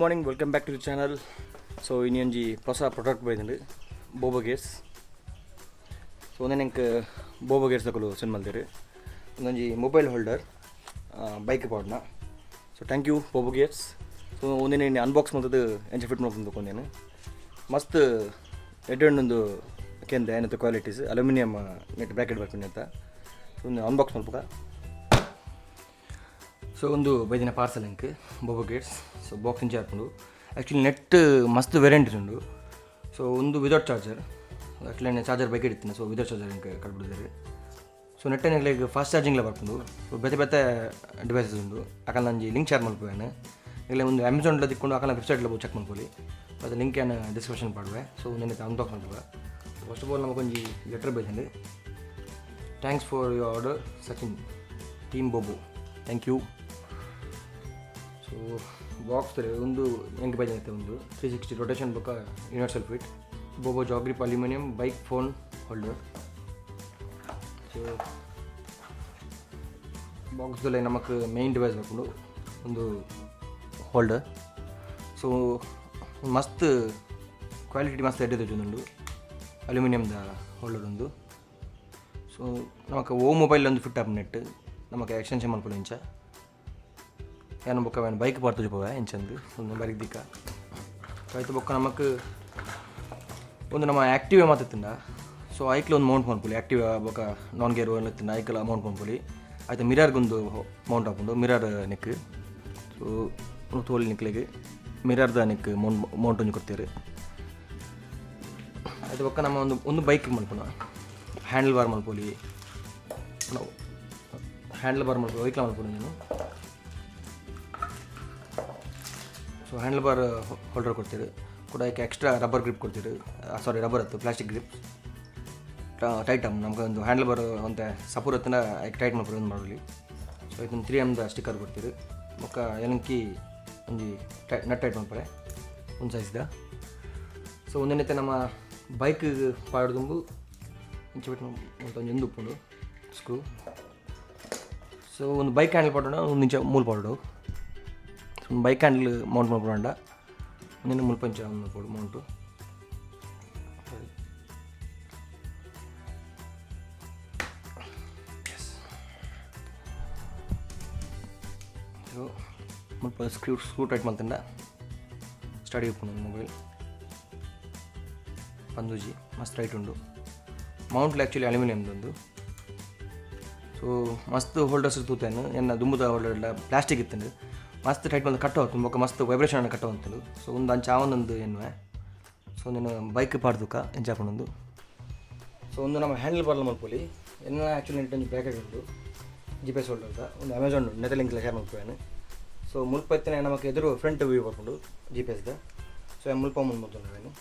morning, welcome back to the channel. So ini plus product bayindi BoboGears. So nenenk BoboGears dakulu send maldiru. Onji mobile holder bike podna. So thank you BoboGears. So onne unbox madadu enche fit ಮಾಡ್ಕೊಂಡು ಕೊಂಡೇನೆ. ಮಸ್ತ್ ಎಡ್ಡೊಂದು ಕೆಂದೆ ಏನಂತ qualities aluminium net bracket ಬರ್ತೀನಿ ಅಂತ. So unbox ಮಾಡ್ಬೇಕ. So ಒಂದು ಬೈದಿನ parcel ಇಂಕ್ BoboGears. So box ಇಂಚೆ ಹಾಕೊಂಡು ಆ್ಯಕ್ಚುಲಿ ನೆಟ್ ಮಸ್ತ್ ವೆರೈಟೀಸ್ ಉಂಡು. ಸೊ ಒಂದು ವಿದೌಟ್ ಚಾರ್ಜರ್, ಆ್ಯಕ್ಚುಲಿ ನಾನು ಚಾರ್ಜರ್ ಬೈಕ್ ಇಡ್ತೀನಿ. ಸೊ ವಿದೌಟ್ ಚಾರ್ಜರ್ ಇಂಕ ಕಳ್ಬಿಟ್ಟಿದ್ದಾರೆ. ಸೊ ನೆಟ್ಟೆ ಲೈಕ್ ಫಾಸ್ಟ್ ಚಾರ್ಜಿಂಗ್ಲ ಬರ್ಕೊಂಡು ಸೊ ಬೇತೆ ಬೇತೆ ಡಿವೈಸಸ್ ಉಂಡು. ಆಕಲ್ಲ ನಂಜಿ ಲಿಂಕ್ ಶೇರ್ ಮಾಡ್ಬೋದೇನೆ. ಇಲ್ಲ ಒಂದು ಅಮೆಝಾನ್ಲ ತಿಕ್ಕೊಂಡು ಆಕಲ್ಲ ವೆಬ್ಸೈಟ್ಲ ಹೋಗಿ ಚೆಕ್ ಮಾಡ್ಕೊಳ್ಳಿ. ಅದು ಲಿಂಕ್ ಏನು ಡಿಸ್ಕ್ರಿಪ್ಷನ್ ಪಾಡುವೆ. ಸೊ ನೆನೆ ಅನ್ಬಾಕ್ಸ್ ಮಾಡ್ಬೋದ. ಫಸ್ಟ್ ಆಫ್ ಆಲ್ ನಮಗೊಂದು ಲೆಟರ್ ಬೈದಂడి. Thanks for your order Sachin team Bobo, thank you. So box ಒಂದು ಹೆಂಗೆ ಬೈದೈತೆ, ಒಂದು 360 ರೊಟೇಷನ್ ಬೇಕಾ universal fit BoboGearJawGrip aluminium bike phone holder. So ಬಾಕ್ಸ್ದಲ್ಲಿ ನಮಗೆ ಮೇನ್ ಡಿವೈಸ್ ಹಾಕೊಂಡು ಒಂದು ಹೋಲ್ಡರ್. ಸೊ ಮಸ್ತ್ ಕ್ವಾಲಿಟಿ ಮಸ್ತ್ ಎಡ್ಡಿದ್ದು ಅಲ್ಯೂಮಿನಿಯಮ್ದ ಹೋಲ್ಡರ್ ಒಂದು. ಸೊ ನಮಗೆ ಮೊಬೈಲ್ ಒಂದು ಫಿಟ್ ಆಪ್ ನೆಟ್ ನಮಗೆ ಎಕ್ಸ್ಟೆನ್ಷನ್ ಮಾಡ್ಕೊಳ್ಳಿ ಇಂಚ ಏನು ಬೊಕ್ಕ ಬೈಕ್ ಪಾರ್ತು ಪೋವೆ ಇಂಚಂದು ಒಂದು ಬರೀಕ್ ದಿಕ್ಕ ಆಯ್ತು. ಬೊಕ್ಕ ನಮಗೆ ಒಂದು ನಮ್ಮ ಆ್ಯಕ್ಟಿವ್ ಮಾತಾಡ್ತಿಂದ. ಸೊ ಐಕ್ಲ ಒಂದು ಮೌಂಟ್ ಮಾಡ್ಕೊಳ್ಳಿ, ಆ್ಯಕ್ಟಿವ್ ಬೊಕ್ಕ ನಾನ್ ಗೇರ್ ತಿಂದ ಐಕಲ್ಲ ಮೌಂಟ್ ಮಾಡ್ಕೊಳ್ಳಿ ಆಯ್ತು. ಮಿರರ್ಗೊಂದು ಮೌಂಟ್ ಹಾಕೊಂಡು ಮಿರರ್ ನೆಕ್. ಸೊ ತೋಲ್ ನಿಕ್ಲಿಗೆ ಮಿರರ್ದ ನೆಕ್ ಮೌಂಟ್ ಒಂದು ಕೊಡ್ತೀರಿ ಆಯ್ತು. ಬೊಕ್ಕ ನಮ್ಮ ಒಂದು ಬೈಕ್ ಮಾಡ್ಕೊಳ ಹ್ಯಾಂಡಲ್ ಬಾರ್ ಮಾಡ್ಕೊಳ್ಳಿ, ನಾವು ಹ್ಯಾಂಡಲ್ ಬಾರ್ ಮಾಡ್ಕೊಳ್ಳಿ ಬೈಕ್ಲ ಮಾಡ್ಕೊಳ್ಳಿ ನೀನು. ಸೊ ಹ್ಯಾಂಡಲ್ ಬಾರ್ ಹೋಲ್ಡರ್ ಕೊಡ್ತೀರಿ ಕೂಡ, ಅದಕ್ಕೆ ಎಕ್ಸ್ಟ್ರಾ ರಬ್ಬರ್ ಗ್ರಿಪ್ ಕೊಡ್ತೀರಿ. ಸಾರಿ ರಬ್ಬರ್ ಹತ್ತು ಪ್ಲಾಸ್ಟಿಕ್ ಗ್ರಿಪ್ ಟೈಟ್ ನಮ್ಗೆ ಒಂದು ಹ್ಯಾಂಡಲ್ ಬಾರ್ ಅಂತ ಸಪೂರ್ ಹತ್ತಿನ ಅದಕ್ಕೆ ಟೈಟ್ ಮಾಡ್ಕೊಂಡು ಒಂದು ಮಾಡಲಿ. ಸೊ ಇದನ್ನು 3Mದ ಸ್ಟಿಕ್ಕರ್ ಕೊಡ್ತೀರಿ. ಬೊಕ್ಕ ಏನಂಕಿ ಒಂದು ನಟ್ ಟೈಟ್ ಮಾಡ್ತಾರೆ ಒಂದು ಸೈಜ್ದ. ಸೊ ಒಂದೇನೈತೆ ನಮ್ಮ ಬೈಕ್ ಪಾಡು ತುಂಬು ಇಂಚೆ ಬಿಟ್ಟು ಒಂದು ಉಪ್ಪುಂಡು ಸ್ಕ್ರೂ. ಸೊ ಒಂದು ಬೈಕ್ ಹ್ಯಾಂಡಲ್ ಪಾಡೋಣ, ಒಂದು ಇಂಚ ಮೂಲ ಪಾಡು ಒಂದು ಬೈಕ್ ಹ್ಯಾಂಡಲ್ ಮೌಂಟ್ ಮಾಡ್ಕೊಂಡ ಒಂದಿನ ಮುಲ್ಪಂಚ ಮಾಡ್ಕೊಡು ಮೌಂಟು. ಸೊ ಮುಲ್ಪ ಸ್ಕ್ರೂ ಟೈಟ್ ಮಾಡ್ತಂಡ ಸ್ಟಡಿ ಉಪ್ಪು ಮೊಬೈಲ್ ಪಂದೂಜಿ ಮಸ್ತ್ ಟೈಟ್ ಉಂಡು. ಮೌಂಟ್ಲು ಆ್ಯಕ್ಚುಲಿ ಅಲ್ಯೂಮಿನಿಯಮ್ದೊಂದು. ಸೊ ಮಸ್ತ್ ಹೋಲ್ಡರ್ಸ್ ತೂತೇನು ಎನ್ನ ದುಂಬುದ ಹೋಲ್ಡರ್ ಇಲ್ಲ ಪ್ಲಾಸ್ಟಿಕ್ ಇತ್ತಂದು ಮಸ್ತ್ ಟೈಟ್ ಬಂದು ಕಟ್ಟೋ ತುಂಬ ಮಸ್ತ್ ವೈಬ್ರೇಷನ್ ಕಟ್ಟೋ ಅಂತಂದು. ಸೊ ಒಂದು ಅಂಚ ಆವೊಂದೊಂದು ಏನು. ಸೊ ನೀನು ಬೈಕ್ ಪಾಡ್ದುಕ ಎಂಚಾಕೊಂಡೊಂದು. ಸೊ ಒಂದು ನಮ್ಮ ಹ್ಯಾಂಡಲ್ ಬಾರ್ಲ್ ಮಾಡ್ಕೊಳ್ಳಿ ಎಲ್ಲ ಆ್ಯಕ್ಚುಲಿ ಒಂದು ಪ್ಯಾಕೆಟ್ ಉಂಟು GPS ಹೋಲ್ಡರ್ದ ಒಂದು ಅಮೆಝಾನ್ ಉಂಟು ನೆತ ಲಿಂಕ್ಲ ಶೇರ್ ಮಾಡ್ಕೊಳ್ಳೇನು. ಸೊ ಮುಲ್ಪ ಎತ್ತಿನ ನಮಗೆ ಎದುರು ಫ್ರಂಟ್ ವ್ಯೂ ಬರ್ಕೊಂಡು GPSದ. ಸೊ ಮುಲ್ಪ ಮುಂದೆ ಮಾಡ್ಕೊಂಡು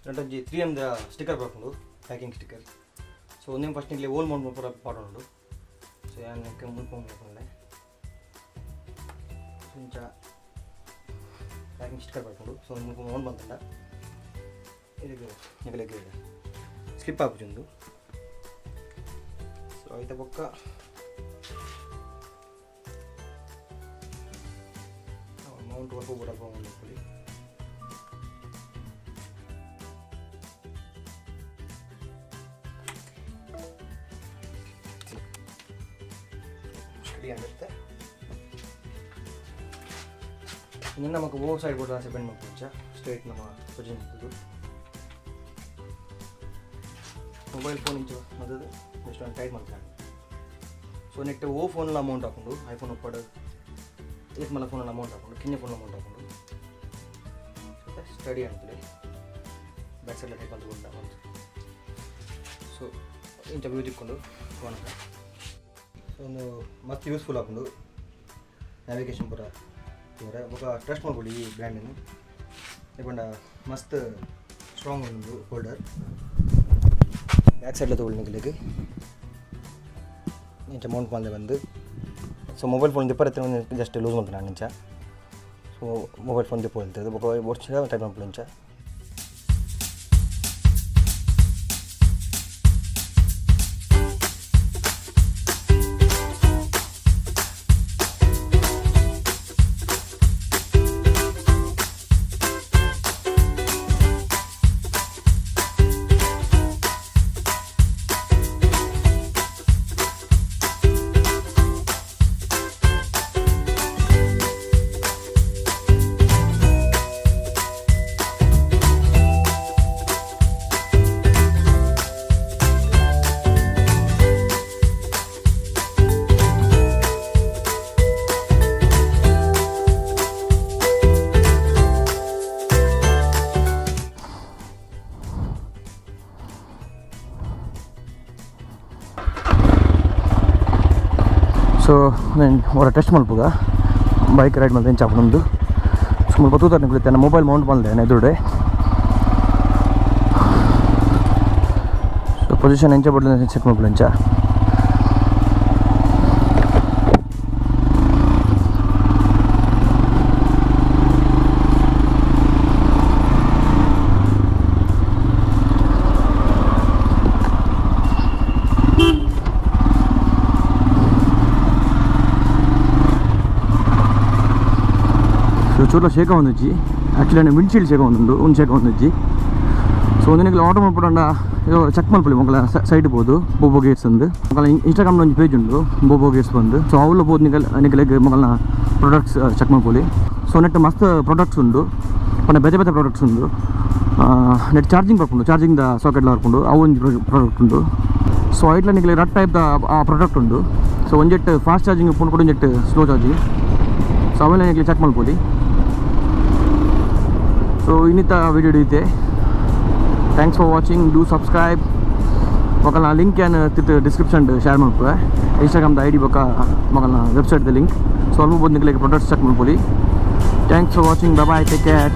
ಫ್ರಂಟೊಂಜಿ 3Mದ ಸ್ಟಿಕ್ಕರ್ ಬರ್ಕೊಂಡು ಪ್ಯಾಕಿಂಗ್ ಸ್ಟಿಕ್ಕರ್. ಸೊ ಒಂದೇನು ಫಸ್ಟ್ ನಿಂಗೆ ಓಲ್ ಮೌಂಟ್ ಪೂರ ಪಾಡೋಂಡು. ಸೊ ಯಾಕೆ ಮುಲ್ಪ ಮಾಡ್ಕೊಂಡೆ ಇಂಚ ಪ್ಯಾಕಿಂಗ್ ಸ್ಟಿಕ್ಕರ್ ಬರ್ಕೊಂಡು. ಸೊ ಮುಲ್ಪ ಮೌಂಟ್ ಬಂತಂಡ ಇದಕ್ಕೆ ನೆಗಲಿಗೆ ಸ್ಲಿಪ್ ಹಾಕುಚುಂದು. ಸೊ ಆಯ್ತ ಬೊಕ್ಕ ಮೌಂಟ್ ವರ್ಕ್ ಕೂಡ ಮಾಡ್ಕೊಳ್ಳಿ. ಆಗುತ್ತೆ ಇನ್ನು ನಮಗೆ ಓ ಸೈಡ್ ಕೂಡ ಸೆಪೆಂಡ್ ಮಾಡ್ಕೊಂಚ ಸ್ಟ್ರೈಟ್ ನಮ್ಮ ಪೊಸಿಷನ್ ಇರ್ತದೆ. ಮೊಬೈಲ್ ಫೋನ್ ಇಂಚು ಮೊದಲು ಜಸ್ಟ್ ಒಂದು ಟೈಟ್ ಮಾಡ್ತಾರೆ. ಸೊ ನೆಕ್ಸ್ಟ್ ಓ ಫೋನಲ್ಲಿ ಅಮೌಂಟ್ ಹಾಕೊಂಡು ಐಫೋನ್ ಒಪ್ಪಾಡು ಇದಕ್ಕೆ ಮಲ್ಲ ಫೋನಲ್ಲಿ ಅಮೌಂಟ್ ಹಾಕೊಂಡು ಕಿನ್ನೆ ಫೋನಲ್ಲಿ ಅಮೌಂಟ್ ಹಾಕೊಂಡು ಮತ್ತೆ ಸ್ಟಡಿ ಅಂತೇಳಿ ಬ್ಯಾಕ್ ಸೈಡ್ಲ ಟೈಪ್ ಅಂತ ಕೊಟ್ಟ ಒಂದು. ಸೊ ಇಂಚ ವ್ಯೂ ತಿಕ್ಕೊಂಡು ಫೋನಾಗ ಒಂದು ಮಸ್ತ್ ಯೂಸ್ಫುಲ್ ಹಾಕೊಂಡು ನ್ಯಾವಿಗೇಷನ್ ಪೂರ ಇವರ ఒక ಟ್ರಸ್ಟ್ ಮಾಡ್ಕೊಳ್ಳಿ ಈ ಬ್ರ್ಯಾಂಡನ್ನು. ಇಪ್ಪಂಡ ಮಸ್ತ್ ಸ್ಟ್ರಾಂಗ್ ಒಂದು ಹೋಲ್ಡರ್ ಬ್ಯಾಕ್ ಸೈಡ್ಲ ತೊಗೊಳ್ಳಿ ನಿಗಲಿಗೆ ಇಂಚ ಮೌಂಟ್ ಮಾಡಿದೆ ಬಂದು. ಸೊ ಮೊಬೈಲ್ ಫೋನ್ ದಿಪ್ಪರತ್ತೆ ಒಂದು ಜಸ್ಟ್ ಲೂಸ್ ಮಾಡ್ತೀನಿ ನಾನು ಇಂಚ. ಸೊ ಮೊಬೈಲ್ ಫೋನ್ ದಿಪ್ಪ ಹೇಳ್ತದೆ ಬೊಕ್ಕ ಒರ್ಚಿದ ಟೈಪ್ ಮಾಡ್ಕೊಳ್ಳಿ ಇಂಚ. ಅವರ ಟೆಸ್ಟ್ ಮಲ್ಪುಗ ಬೈಕ್ ರೈಡ್ ಮೇಲೆ ಎಂಚ ಒಂದು ಸುಮ್ಮನೆ ಬತ್ತೂತಾರೆ ಕುಳಿತೆ ಮೊಬೈಲ್ ಮೌಂಟ್ ಬಂದೆ ಎದುರುಡೆ ಸೊ ಪೊಸಿಷನ್ ಎಂಚ ಬಡ್ದು ಚೆಕ್ ಮಾಡ್ಬಿಡು ಎಂಚ ಚೂರ್ಲ ಶೇಕ ಒಂದಜ್ಜಿ ಆ್ಯಕ್ಚುಲಿ ನಾನು ವಿಂಡ್ಶೀಲ್ಡ್ ಶೇಕ ಒಂದು ಶೇಕ ಒಂದಜ್ಜಿ ಸೊ ಒಂದಿನ ಆರ್ಡರ್ ಮಾಡ್ಬಿಡೋಣ ಇದು ಚೆಕ್ ಮಾಡ್ಕೊಳ್ಳಿ ಮಕ್ಕಳ ಸೈಟ್ ಬೋದು ಬೋಬೋ ಗೇಟ್ಸ್ ಅಂದು ಮಕ್ಕಳ ಇನ್ಸ್ಟಾಗ್ರಾಮ್ನ ಒಂದು ಪೇಜ್ ಉಂಟು ಬೋಬೋ ಗೇಟ್ಸ್ ಬಂದು ಸೊ ಅವ್ಲು ಬೋದು ನಿಗಲಿಗೆ ಮಕ್ಕಳನ್ನ ಪ್ರಾಡಕ್ಟ್ಸ್ ಚೆಕ್ ಮಾಡ್ಕೊಳ್ಳಿ ಸೊ ನೆಟ್ ಮಸ್ತ್ ಪ್ರಾಡಕ್ಟ್ಸ್ ಉಂಟು ಪನ್ನ ಬೇತೆ ಬೇತೆ ಪ್ರಾಡಕ್ಟ್ಸ್ ಉಂಟು ನೆಟ್ ಚಾರ್ಜಿಂಗ್ ಬರ್ಕೊಂಡು ಚಾರ್ಜಿಂಗ್ದ ಸಾಕೆಟ್ಲ ಬರ್ಕೊಂಡು ಅವು ಒಂದು ಪ್ರಾಡಕ್ಟ್ ಉಂಟು ಸೊ ಐಟ್ಲ ನಿಗಲಿ ರಡ್ ಟೈಪ್ದ ಆ ಪ್ರಾಡಕ್ಟ್ ಉಂಟು ಸೊ ಒಂಜೆಟ್ ಫಾಸ್ಟ್ ಚಾರ್ಜಿಂಗ್ ಫೋನ್ ಕೂಡ ಒಂಜೆಟ್ ಸ್ಲೋ ಚಾರ್ಜಿಂಗ್ ಸೊ ಅವೆಲ್ಲ ನಿಗಲಿ ಚೆಕ್ ಮಾಡ್ಕೊಳ್ಳಿ ಸೊ ಇನ್ನಿತ ವಿಡಿಯೋ ಹಿಡಿಯುತ್ತೆ thanks for watching do subscribe ಮಕ್ಕಳನ್ನ ಲಿಂಕ್ ಏನು ತಿತ್ತು ಡಿಸ್ಕ್ರಿಪ್ಷನ್ ಶೇರ್ ಮಾಡ್ಕೊಳ್ಳಿ ಇನ್ಸ್ಟಾಗ್ರಾಮ್ದ ಐ ಡಿ ಬೊಕ್ಕ ಮಕ್ಕಳನ್ನ ವೆಬ್ಸೈಟ್ದ ಲಿಂಕ್ ಸೊ ಅಲ್ಪ ಬಂದು ನಿಗಲಿಗೆ ಪ್ರಾಡಕ್ಟ್ಸ್ ಚೆಕ್ ಮಾಡ್ಕೊಳ್ಳಿ thanks for watching bye take care